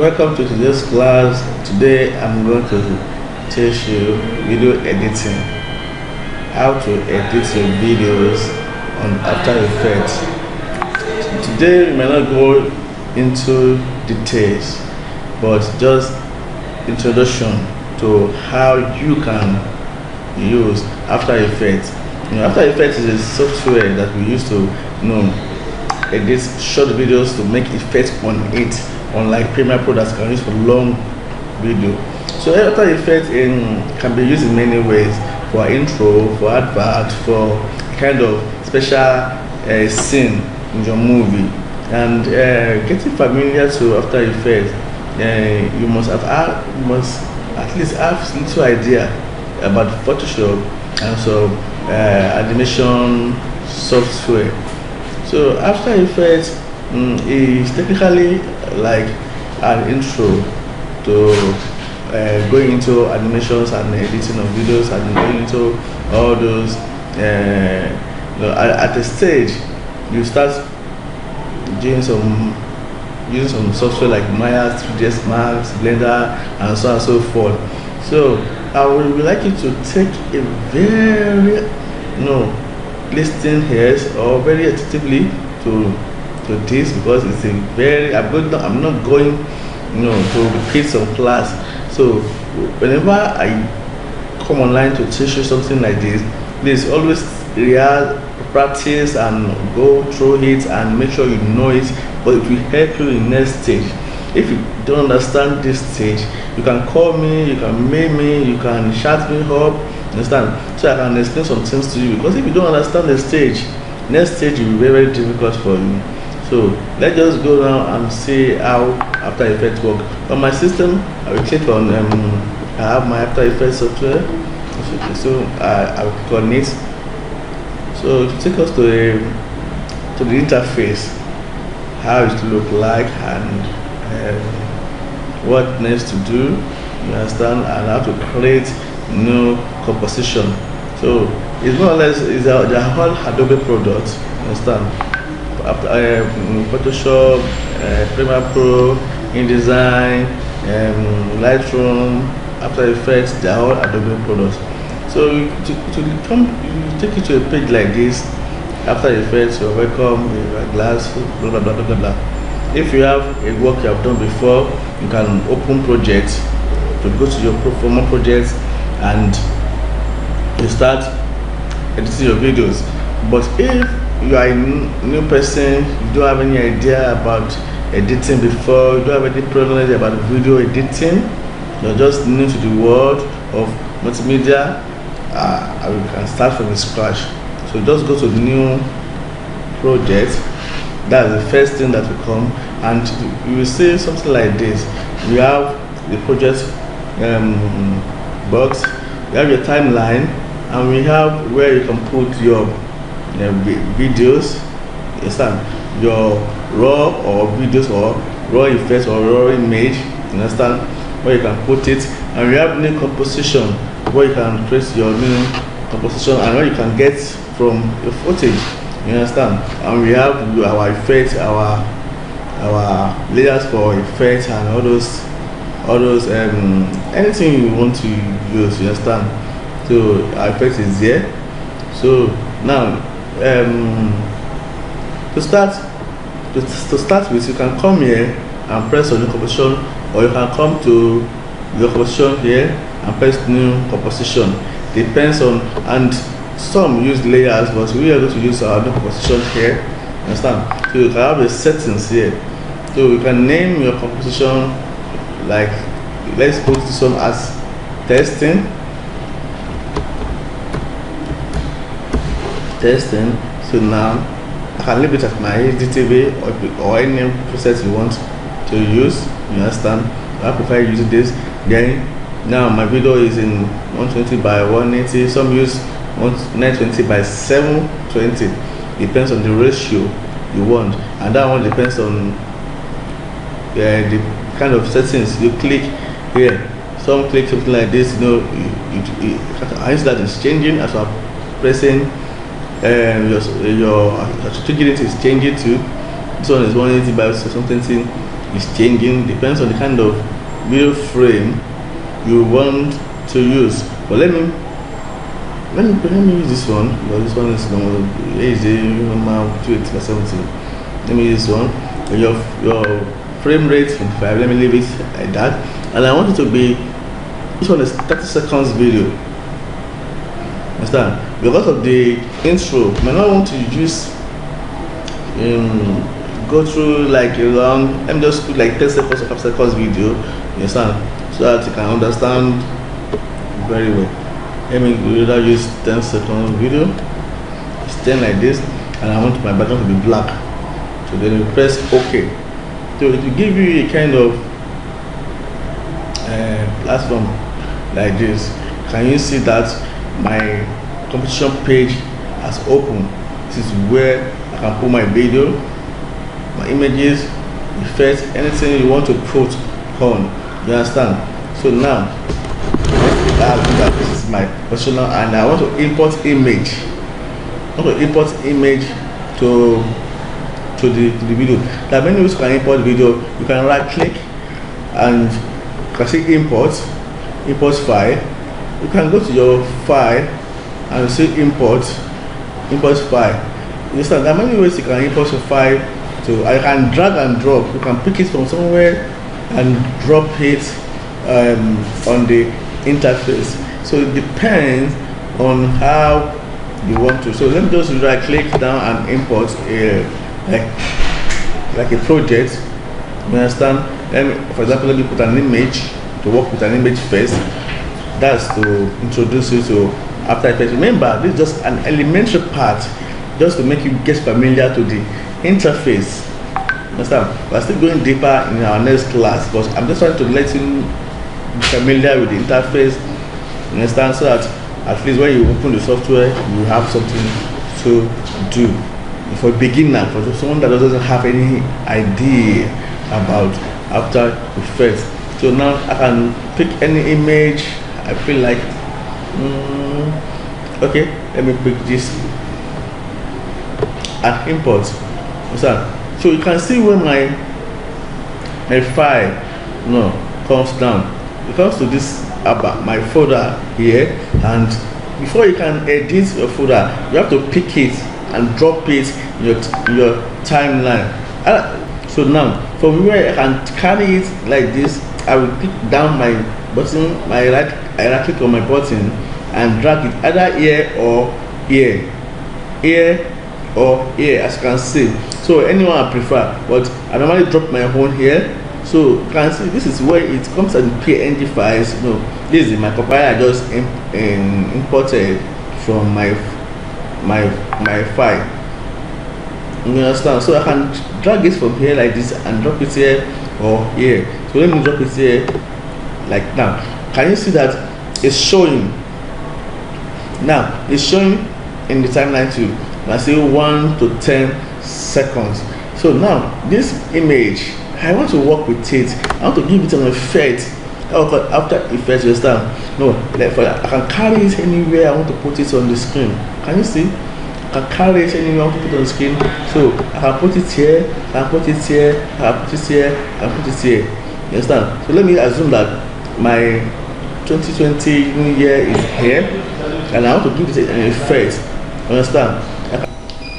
Welcome to today's class. Today I'm going to teach you video editing. How to edit your videos on After Effects. Today we may not go into details, but just introduction to how you can use After Effects. After Effects is a software that we use to edit short videos to make effects on it, unlike Premiere Pro that can use for long video. So After Effects can be used in many ways, for intro, for advert, for kind of special scene in your movie. And getting familiar to After Effects, you must at least have a little idea about Photoshop and some animation software. So After Effects is technically like an intro to going into animations and editing of videos and going into all those. At a stage, you start using some software like Maya, 3ds Max, Blender, and so on and so forth. So I would like you to take a very listening ears or very attentively to this, because it's a very I'm not going to repeat some class. So whenever I come online to teach you something like this, please always practice and go through it and make sure you know it, but it will help you in next stage. If you don't understand this stage, you can call me, you can mail me, you can chat me up, understand, so I can explain some things to you. Because if you don't understand the stage, next stage will be very, very difficult for you. So let's just go now and see how After Effects work. On my system, I will click on I have my After Effects software, so I will click on it. So it take us to the interface, how it look like, and what needs to do, you understand, and how to create new composition. So it's more or less they are all Adobe products, you understand. Photoshop, Premiere Pro, InDesign, Lightroom, After Effects, they are all Adobe products. So to take you to a page like this, After Effects, you're welcome, your glass, blah blah blah blah blah. If you have a work you have done before, you can open projects to go to your performer projects and you start editing your videos. But if you are a new person, you don't have any idea about editing before, you don't have any knowledge about video editing, you're just new to the world of multimedia, you can start from scratch. So just go to the new project. That's the first thing that will come, and you will see something like this. We have the project box, we have your timeline, and we have where you can put your videos, understand, your raw or videos or raw effects or raw image, understand, where you can put it. And we have new composition, where you can create your new composition and where you can get from your footage, you understand. And we have our effects, our layers for effects, and all those anything you want to use, you understand. So our effects is here. So now to start with, you can come here and press on new composition, or you can come to your composition here and press new composition. Depends on, and some use layers, but we are going to use our new composition here, understand. So you can have the settings here, so you can name your composition, like let's put this one as testing. So now I can leave it at my idTV or any process you want to use, you understand. I prefer using this. Then now my video is in 120 by 180, some use 920 by 720, depends on the ratio you want, and that one depends on the kind of settings you click here. Some click something like this, I use that is changing as I'm pressing. Your strategy is changing too. This one is 180 by something. is changing, depends on the kind of video frame you want to use. But let me use this one, because this one is normal. Here is the normal 280x70. Let me use this one. Your frame rate 25. Let me leave it like that. And I want it to be, this one is 30 seconds video. Understand? Because of the intro, I might not want to use go through like a long, let me just put like 10 seconds or 5 seconds video, you understand, so that you can understand very well. Let me rather use 10 seconds video. It's 10 like this, and I want my background to be black. So then you press OK. So it will give you a kind of platform like this. Can you see that my competition page has opened? This is where I can put my video, my images, effects, anything you want to put on. You understand? So now this is my personal, and I want to import image. I want to import image to the video. There are many ways you can import video. You can right click and you can see import file. You can go to your file and see import file. You understand? There are many ways you can import your file to. I can drag and drop. You can pick it from somewhere and drop it on the interface. So it depends on how you want to. So let me just right click down and import like a project. You understand? For example, let me put an image to work with an image first. That's to introduce you to After Effects. Remember, this is just an elementary part, just to make you get familiar to the interface. Understand? We're still going deeper in our next class, because I'm just trying to let you be familiar with the interface. You understand? So that at least when you open the software, you have something to do. For a beginner, for someone that doesn't have any idea about After Effects. So now I can pick any image I feel like. Okay, let me pick this and import. So you can see when my file comes down. It comes to this about my folder here, and before you can edit your folder, you have to pick it and drop it in your timeline. So now, from where I can carry it like this, I will click down my button, I right click on my button and drag it either here or here, as you can see. So anyone I prefer, but I normally drop my phone here. So you can see this is where it comes as PNG files. This is my compiler I just imported from my file. You understand? So I can drag it from here like this and drop it here or here. So let me drop it here like now. Can you see that it's showing? Now it's showing in the timeline too. I say 1 to 10 seconds. So now this image, I want to work with it. I want to give it an effect. After Effects, you understand? No, like for that, I can carry it anywhere I want to put it on the screen. Can you see? I can carry it anywhere I want to put it on the screen. So I can put it here, I can put it here, I can put it here, I can put it here. You understand? So let me assume that my 2020 new year is here, and I want to give it an effect. You understand?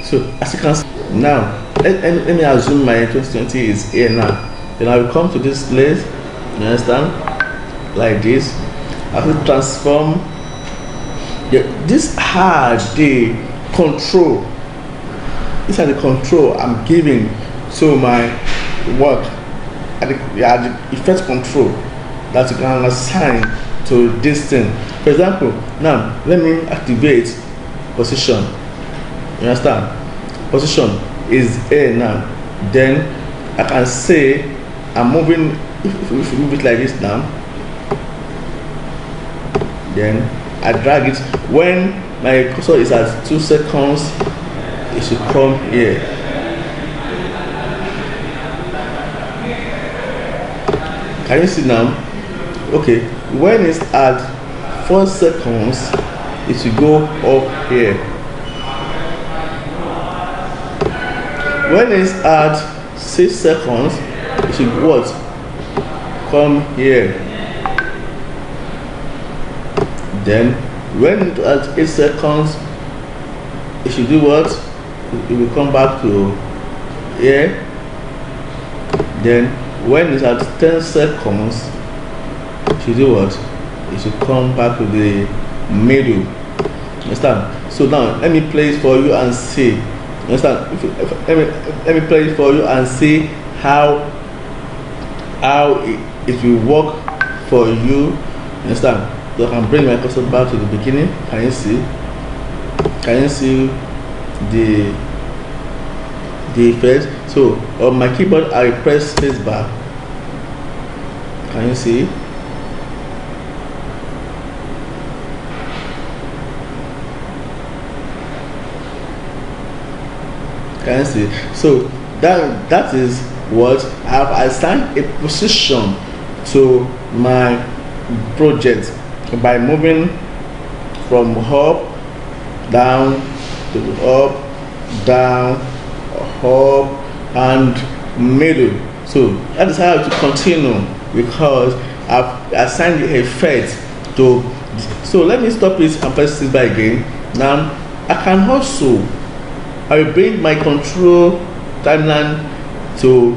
So as you can see now, let me assume my 2020 is here now. Then I will come to this place. You understand? Like this. I will transform. This has the control. These are the control I'm giving to my work. The effect control that you can assign to this thing. For example, now let me activate position. You understand? Position is A now. Then I can say I'm moving. If we move it like this now, then I drag it. When my cursor is at 2 seconds, it should come here. Can you see now? Okay, when it's at 4 seconds, it should go up here. When it's at 6 seconds, it should what? Come here. Then when it at 8 seconds, it should do what? It will come back to here. Then when it's at 10 seconds, it should do what? It should come back to the middle. Understand? So now let me play it for you and see. Understand? Let me play it for you and see how it will work for you. Understand? So I can bring my cursor back to the beginning. Can you see? Can you see the effect? So on my keyboard I press space bar. Can you see? Can you see? So that is what I've assigned a position to my project by moving from up, down, to up, down, up, and middle. So that is how to continue, because I've assigned the effect to. So let me stop it and press this bar again. Now I will bring my control timeline to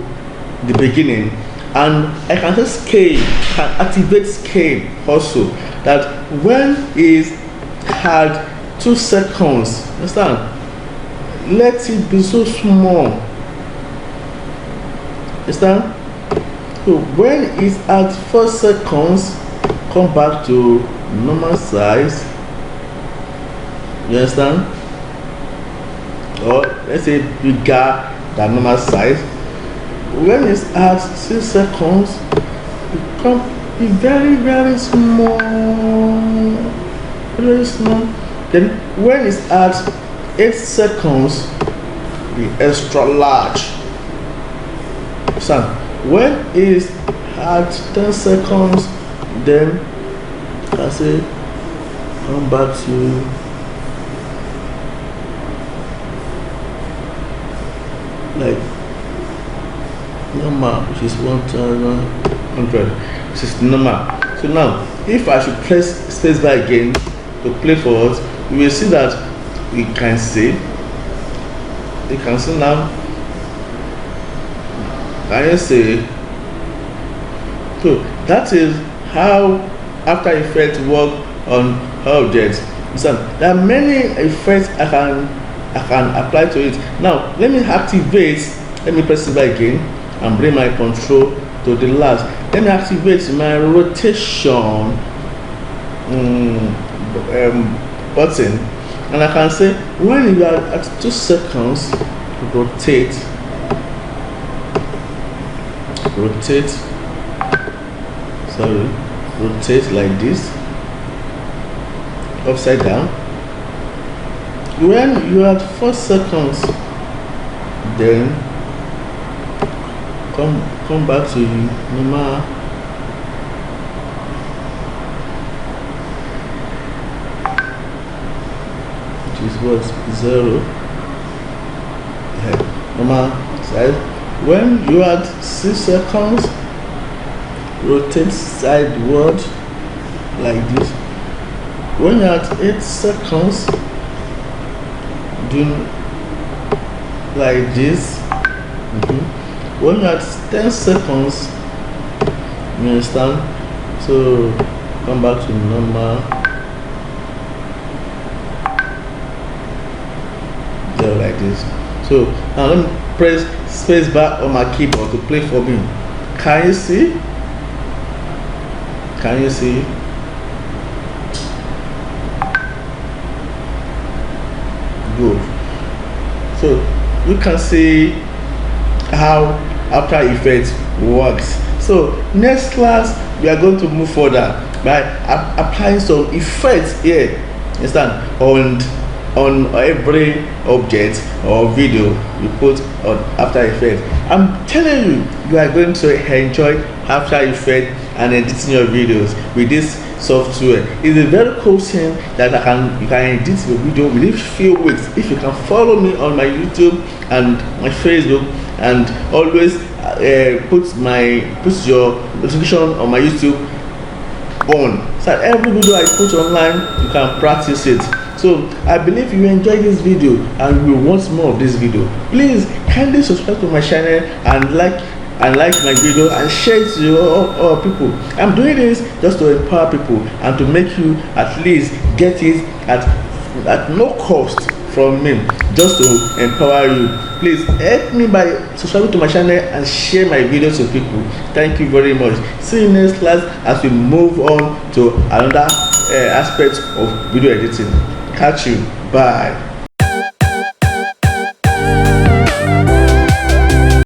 the beginning, and I can just activate scale also, that when it had 2 seconds, understand, let it be so small, understand. So when it's at 4 seconds, come back to normal size, you understand, or let's say bigger than normal size. When it's at 6 seconds, it can be very, very small, very small. Then when it's at 8 seconds, be extra large. So when it's at 10 seconds, then I say come back to like normal, which is 1100, which is normal. So now if I should press spacebar again to play for us, you will see that you can see now. Can you see? So that is how After Effects work on objects. So there are many effects I can apply to it. Now let me activate. Let me press it again and bring my control to the last. Let me activate my rotation button, and I can say when you are at 2 seconds, rotate, rotate like this, upside down. When you are at 4 seconds, then come back to normal. Which is what? 0. Normal size. When you are at 6 seconds, rotate sideward like this. When you're at 8 seconds, do like this. When you're at 10 seconds, you understand? So come back to normal. There like this. So now let me press spacebar on my keyboard to play for me. Can you see? Can you see? Good. So you can see how After Effects works. So next class we are going to move further by applying some effects here, understand, on every object or video you put on After Effects. I'm telling you, you are going to enjoy After Effects and editing your videos with this software. It's a very cool thing that you can edit your video within few weeks if you can follow me on my YouTube and my Facebook, and always put your notification on my YouTube on, so that every video I put online you can practice it. So I believe you enjoyed this video and you want more of this video. Please kindly subscribe to my channel and like my video and share it to all people. I'm doing this just to empower people and to make you at least get it at no cost from me, just to empower you. Please help me by subscribing to my channel and share my videos to people. Thank you very much. See you next class as we move on to another aspect of video editing. Catch you. Bye.